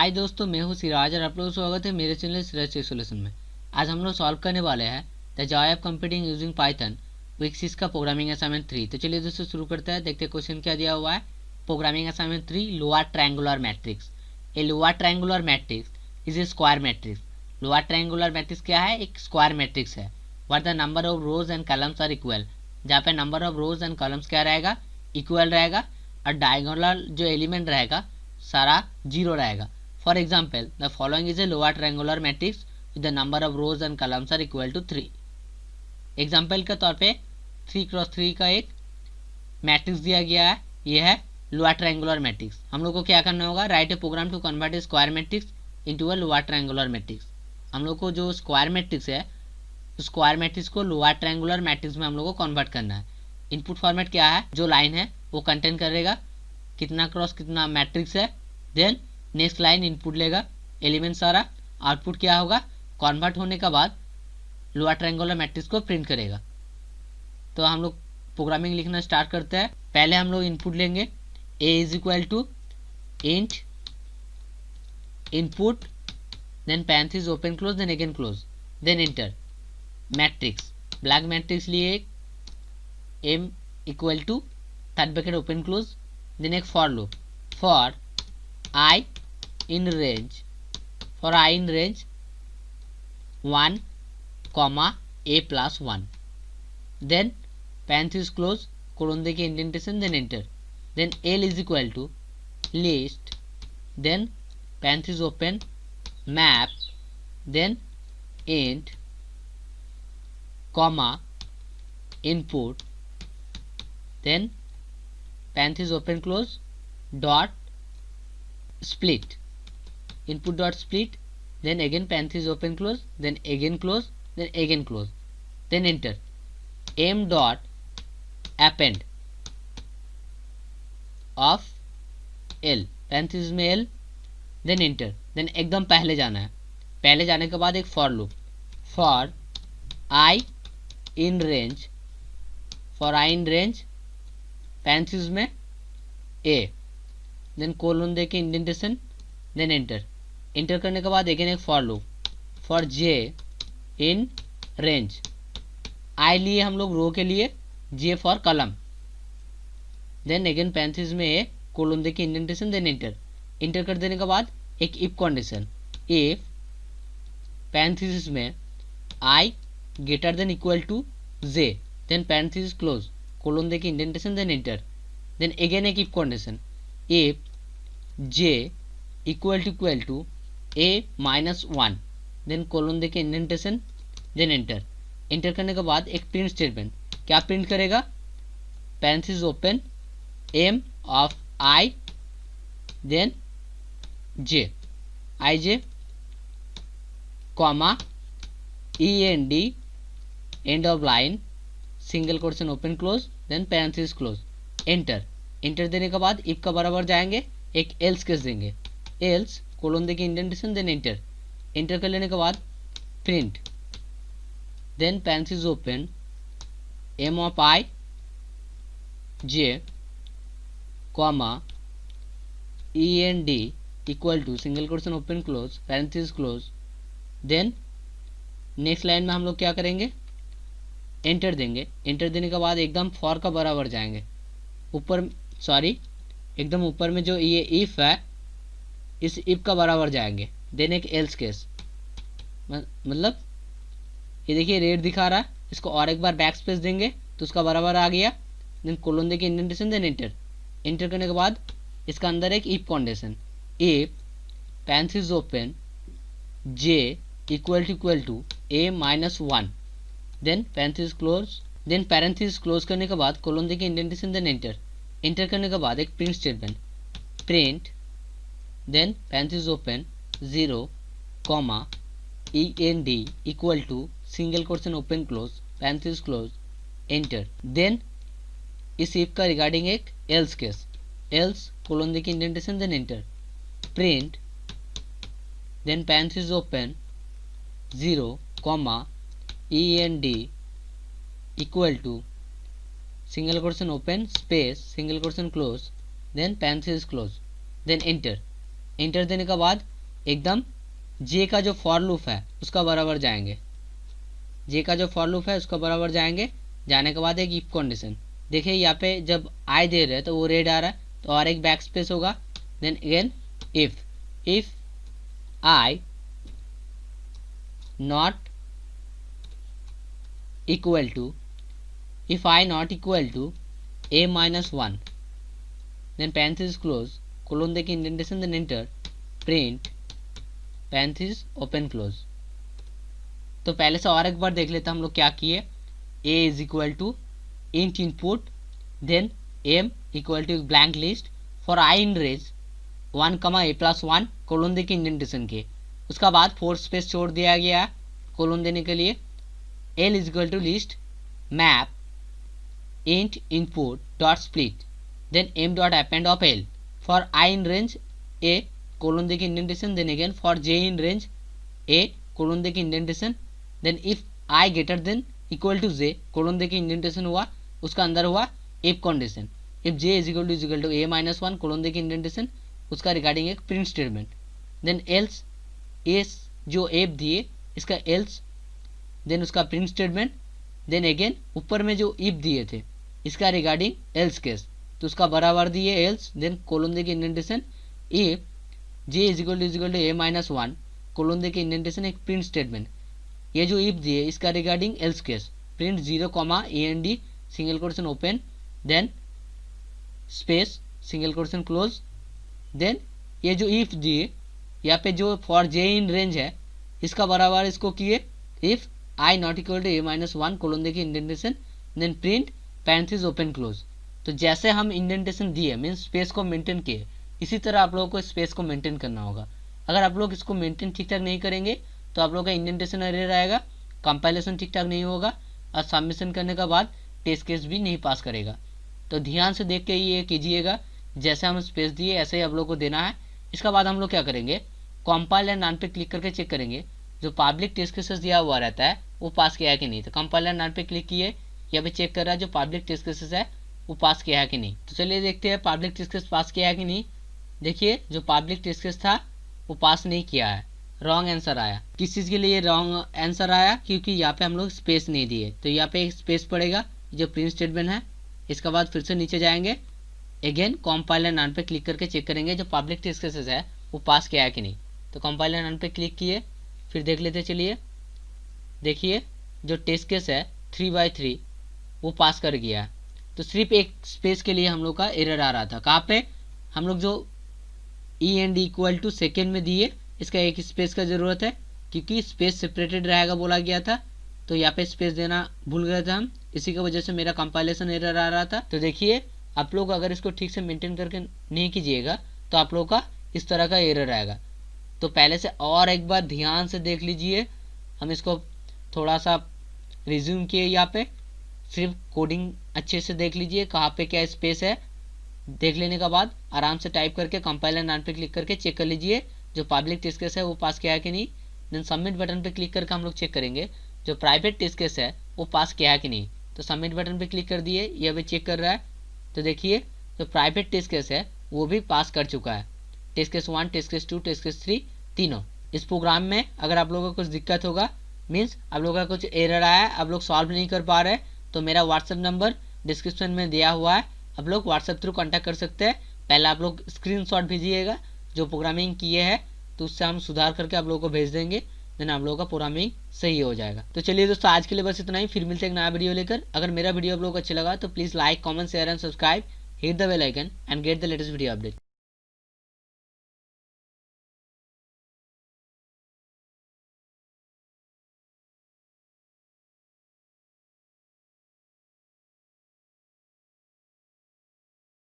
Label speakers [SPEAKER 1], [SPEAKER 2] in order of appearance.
[SPEAKER 1] हाय दोस्तों, मैं हूं सिराज और आप लोगों का स्वागत है मेरे चैनल सिराज टेक सॉल्यूशन में। आज हम लोग सॉल्व करने वाले हैं the joy of computing using Python week 6 का प्रोग्रामिंग असाइनमेंट 3। तो चलिए दोस्तों शुरू करते हैं। देखते हैं क्वेश्चन क्या दिया हुआ है। Programming assignment 3, lower triangular matrix. A lower triangular matrix is a square matrix. Lower triangular matrix क्या है? एक स्क्वायर मैट्रिक्स है। Where the number of rows and columns are equal, जहाँ पे number of rows and columns क्या रहेगा? Equal रहेगा। और डायगोनल जो एलिमेंट रहेगा सारा जीरो रहेगा। For example, the following is a lower triangular matrix with the number of rows and columns are equal to 3. Example के तौर पे 3x3 का एक मैट्रिक्स दिया गया है। यह है लोअर ट्रायंगुलर मैट्रिक्स। हम लोग को क्या करना होगा? Write a program to convert a square matrix into a lower triangular matrix. हम लोग को जो स्क्वायर मैट्रिक्स है उस स्क्वायर मैट्रिक्स को लोअर ट्रायंगुलर मैट्रिक्स में हम लोग को कन्वर्ट करना है। इनपुट फॉर्मेट क्या है? जो लाइन है वो कंटेन करेगा कितना क्रॉस कितना मैट्रिक्स है। देन नेक्स्ट लाइन इनपुट लेगा एलिमेंट सारा। आउटपुट क्या होगा? कन्वर्ट होने के बाद लोअर ट्रायंगुलर मैट्रिक्स को प्रिंट करेगा। तो हम लोग प्रोग्रामिंग लिखना स्टार्ट करते हैं। पहले हम लोग इनपुट लेंगे a is equal to int input, then parenthesis open close, then again close, then enter. Matrix blank matrix लिए m equal to third bracket open close, then एक for loop for i in range 1 comma a plus 1, then parenthesis close colon देके indentation, then enter, then l is equal to list, then parenthesis open map, then int comma input, then parenthesis open close dot split, input dot split, then again parenthesis open close, then again close, then again close, then enter। m dot append of l, parenthesis में l, then enter, then एकदम पहले जाना है। पहले जाने के बाद एक for loop for i in range, for i in range parenthesis में a, देन कोलन देके इंडेंटेशन, देन एंटर। एंटर करने के बाद अगेन एक for loop for j in range. i लिए हम लोग रो के लिए, j for column, then again parenthesis में a कोलन देके इंडेंटेशन, देन एंटर। एंटर कर देने के बाद एक इफ कंडीशन, इफ पैरेंथेसिस में i greater than equal to j, then parenthesis close colon देके indentation, then enter. Then again एक if condition, if j equal to a minus 1, then colon देके indentation, then enter. Enter करने के बाद एक print statement क्या print करेगा? Parenthesis open m of i, then j i j comma end end of line single quotation open close, then parenthesis close, enter. Enter देने के बाद इफ का बराबर जाएंगे, एक एल्स केस देंगे, एल्स कोलन देके इंडेंटेशन, देन एंटर। एंटर कर लेने के बाद print, then parenthesis open m of i j comma end equal to single quotation open close parenthesis close, then next line में हम लोग क्या करेंगे? एंटर देंगे। एंटर देने के बाद एकदम फॉर का बराबर जाएंगे ऊपर, सॉरी एकदम ऊपर में जो ये इफ है इस इफ का बराबर जाएंगे, देन एक एल्स केस। मतलब ये देखिए रेड दिखा रहा है, इसको और एक बार बैक स्पेस देंगे तो उसका बराबर आ गया, देन कोलन देके इंडेंटेशन, देन एंटर। एंटर करने के बाद इसका अंदर एक if condition, if parenthesis open j equal to a minus 1, then parenthesis close, then parenthesis close करने के बाद कोलन देके इंडेंटेशन, देन एंटर। एंटर करने के बाद एक print statement print, then parenthesis open 0 comma end equal to single quotation open close parenthesis close, enter. Then इस if का रिगार्डिंग एक एल्स केस, एल्स कोलन देके indentation, then enter. Print, then parenthesis open 0 comma end equal to single quotation open space single quotation close, then parenthesis close, then enter. Enter देने के बाद एकदम जे का जो फॉर लूप है उसका बराबर जाएंगे, जे का जो फॉर लूप है उसका बराबर जाएंगे। जाने के बाद एक इफ कंडीशन, देखिए यहाँ पे जब आई दे रहे हैं तो वो रेड आ रहा है, तो और एक बैक स्पेस होगा। Then again if I not equal to, if I not equal to a minus 1, then parenthesis close, colon देके indentation, then enter, print parenthesis open close। तो पहले से और एक बार देख लेते हैं हम लोग क्या किए। a is equal to int input, then m equal to blank list for I in range 1 a plus 1 colon देके indentation के, उसका बाद 4 स्पेस छोड़ दिया गया colon देने के लिए। l is equal to list map int input dot split, then m dot append of l for I in range a colon देके indentation, then again for j in range a colon देके indentation, then if I greater than equal to j colon देके indentation हुआ, उसका अंदर हुआ if condition, if j is equal to a minus 1 colon देके indentation, उसका regarding एक print statement. Then else एस जो एफ दिए इसका एल्स, देन उसका प्रिंट स्टेटमेंट। देन अगेन ऊपर में जो इफ दिए थे इसका रिगार्डिंग एल्स केस, तो उसका बराबर दिए एल्स, देन कोलन देके indentation if J is equal to A minus 1 colon देके इंडेंटेशन एक प्रिंट स्टेटमेंट। ये जो इफ दिए इसका regarding else case print 0 A N D single quotation open, then space single quotation close. Then ये जो if दिए यहाँ पे जो फॉर जे इन रेंज है इसका बराबर इसको किए if I not equal to A minus 1 colon देके indentation, then print parenthesis open close. तो जैसे हम इंडेंटेशन दिए मीन्स स्पेस को मेंटेन किए, इसी तरह आप लोगों को स्पेस को मेंटेन करना होगा। अगर आप लोग इसको मेंटेन ठीक ठाक नहीं करेंगे तो आप लोगों का इंडेंटेशन एरर आएगा, कंपाइलेशन ठीक ठाक नहीं होगा और सबमिशन करने के बाद टेस्ट केस भी नहीं पास करेगा। तो ध्यान से देख के ये कीजिएगा, जैसे हम स्पेस दिए ऐसे ही आप लोग को देना है। इसके बाद हम लोग क्या करेंगे, कंपाइल एंड रन पे क्लिक करके चेक करेंगे जो पब्लिक टेस्ट केसेस दिया हुआ रहता है वो पास किया है कि नहीं। तो कंपाइल एंड रन पे क्लिक किए, यहाँ पे चेक कर रहा है जो पब्लिक टेस्ट केसेस है वो पास किया है कि नहीं। तो चलिए देखते हैं पब्लिक टेस्ट केस पास किया है कि नहीं। देखिए जो पब्लिक टेस्ट केस था वो पास नहीं किया है, रॉन्ग आंसर आया। किस चीज़ के लिए रॉन्ग आंसर आया, क्योंकि यहाँ पे हम लोग स्पेस नहीं दिए, तो यहाँ पे एक स्पेस पड़ेगा जो प्रिंट स्टेटमेंट है। इसके बाद फिर से नीचे जाएंगे, अगेन कंपाइल एंड रन पे क्लिक करके चेक करेंगे जो पब्लिक टेस्ट केसेस है वो पास किया है कि नहीं। तो कंपाइल एंड रन पे क्लिक किए, फिर देख लेते चलिए। देखिए जो टेस्ट केस है 3/3 वो पास कर गया है। तो सिर्फ एक स्पेस के लिए हम लोग का एरर आ रहा था। कहाँ पे हम लोग जो E and D equal to second में दिए इसका एक स्पेस का ज़रूरत है, क्योंकि स्पेस सेपरेटेड रहेगा बोला गया था, तो यहाँ पे स्पेस देना भूल गए थे हम, इसी की वजह से मेरा कंपाइलेशन एरर आ रहा था। तो देखिए आप लोग अगर इसको ठीक से मेंटेन करके नहीं कीजिएगा तो आप लोग का इस तरह का एरर आएगा। तो पहले से और एक बार ध्यान से देख लीजिए, हम इसको थोड़ा सा रिज्यूम किए, यहाँ पे सिर्फ कोडिंग अच्छे से देख लीजिए कहाँ पे क्या स्पेस है। देख लेने के बाद आराम से टाइप करके कंपाइल एंड रन पे क्लिक करके चेक कर लीजिए जो पब्लिक टेस्ट केस है वो पास किया है कि नहीं। देन सबमिट बटन पे क्लिक करके हम लोग चेक करेंगे जो प्राइवेट टेस्ट केस है वो पास किया है कि नहीं। तो सबमिट बटन पे क्लिक कर दिए, ये अभी चेक कर रहा है। तो देखिए जो प्राइवेट टेस्ट केस है वो भी पास कर चुका है, test case 1, test case 2, test case 3 तीनों। इस प्रोग्राम में अगर आप लोगों को कुछ दिक्कत होगा, मीन्स आप लोगों का कुछ एरर आया है, आप लोग सॉल्व नहीं कर पा रहे, तो मेरा व्हाट्सएप नंबर डिस्क्रिप्शन में दिया हुआ है, आप लोग व्हाट्सएप थ्रू कांटेक्ट कर सकते हैं। पहले आप लोग स्क्रीनशॉट भेजिएगा जो प्रोग्रामिंग किए हैं, तो उससे हम सुधार करके आप लोगों को भेज देंगे, देन आप लोगों का प्रोग्रामिंग सही हो जाएगा। तो चलिए दोस्तों आज के लिए बस इतना ही, फिर मिलते हैं एक नया वीडियो लेकर। अगर मेरा वीडियो आप लोगों को अच्छा लगा तो please like, comment, share and subscribe, hit the bell icon and get the latest video update.